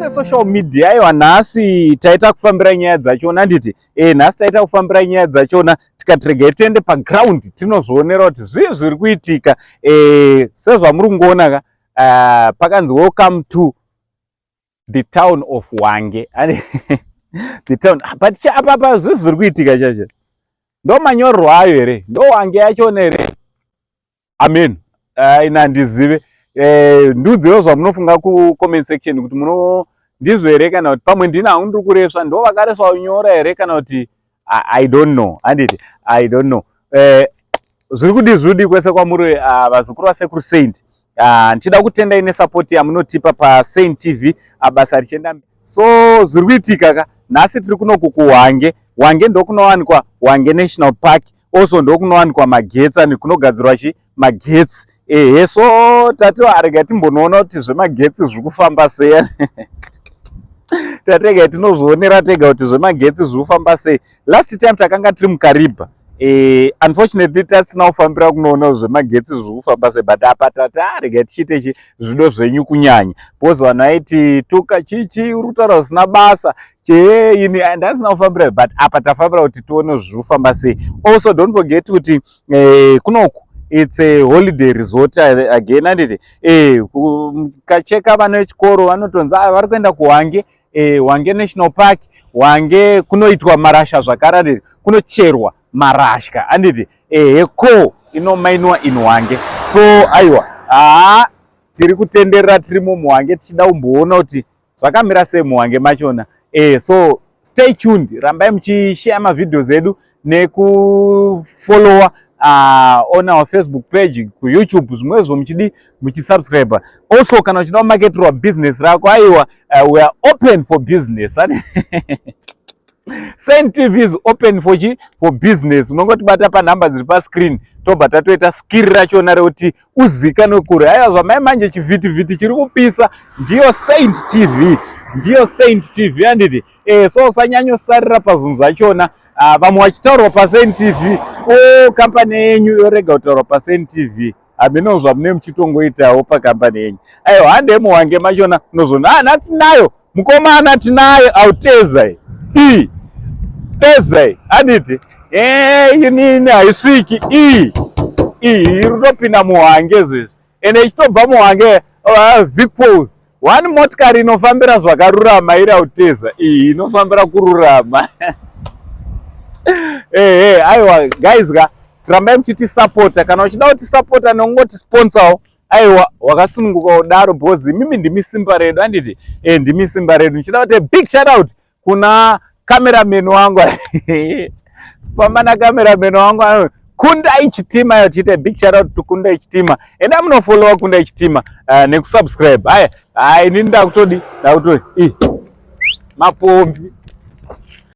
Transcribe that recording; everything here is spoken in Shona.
social media aiwa nhasi taita kufambira nyaya dzachona nditi nhasi taita kufambira nyaya dzachona tikatirega tiende paground tinozvionera kuti zvii zviri kuitika sezvamuri kungoona pakanzi welcome to the town of Hwange the town but apa zvii zviri kuitika chacho ndo manyorero ayo here ndo Hwange yachona here amen ina ndizive ndudziwo zvamunofunga ku comment section kuti muno ndizvo here kana kuti pamwe ndina hangu ndiri kureswa ndo vakareswa kunyora here kana kuti I don't know handiti I don't know zviri kudizvudi kwese kwamuri vazukuru vasekuru Saint ndichida kutenda ine support yamunotipa pa Saint TV basa richienda so zviri kuitika ka nhasi tiri kuno kuHwange Hwange ndo kunowanikwa Hwange National Park also ndo kunowanikwa magetsi ani kunogadzirwa magetsi so tati arega timbonoona kuti zvemagetsi zviri kufamba sei tatega tinozvionera tega kuti zvemagetsi zviri kufamba sei last time takanga tiri mukariba unfortunately tasina kufambira kunoona zvemagetsi zviri kufamba sei but apa tati arega tichiite zvido zvenyu kunyanya because vanhu vaiti tuka chichi uri kutaura zvisina basa ini ndasina kufambira but apa tafambira kuti tione zviri kufamba sei also don't forget kuti kunoku it's a holiday resort again anditi kacheka vana vechikoro vanotonzi vari kuenda kuHwange Hwange National Park Hwange kunoitwa marasha zvakare anditi kunocherwa marasha anditi ko inomainwa in Hwange so aiwa tiri kutenderera tiri muHwange tichida kumboona kuti zvakamira sei muHwange machona so stay tuned rambai muchishare mavideos edu nekufollowa on our Facebook page ku YouTube zvimwezvo muchidi muchisubscribe also kana uchida kumarketerwa business rako aiwa we are open for business Saint TV is open for business unongotibata pa number dziri pa screen tobva tatoita skill rachona rekuti uzikanwe kure aiwa zvamai manje chivhitivhiti chiri kupisa ndiyo Saint TV anditi so usanyanyosarira pazvinhu zvachona vamwe vachitaurwa pa Saint TV kampani yenyu yorega kutaurwa pa Saint TV hameno zvamune muchitongoitawo pakampani yenyu aiwa hande muHwange machona unozona nhasi nayo mukomana tinayo autezai tezai handiti inini haisviki iri kutopinda muHwange zvizvi ende ichitobva muHwange vehicles one motikari inofambira zvakarurama iri auteza inofambira kururama aiwa guys tirambai muchiti support kana uchida kuti support nongoti sponsor aiwa wakasununguka kudaro because mimi ndimi simba redu anditi ndimi simba redu ndichida kuti big shout out kuna cameraman wangu famba na cameraman wangu Kunda Chitima yotiite big shout out to Kunda Chitima enda munofollowa Kunda Chitima nekusubscribe inini ndakutodi mapombi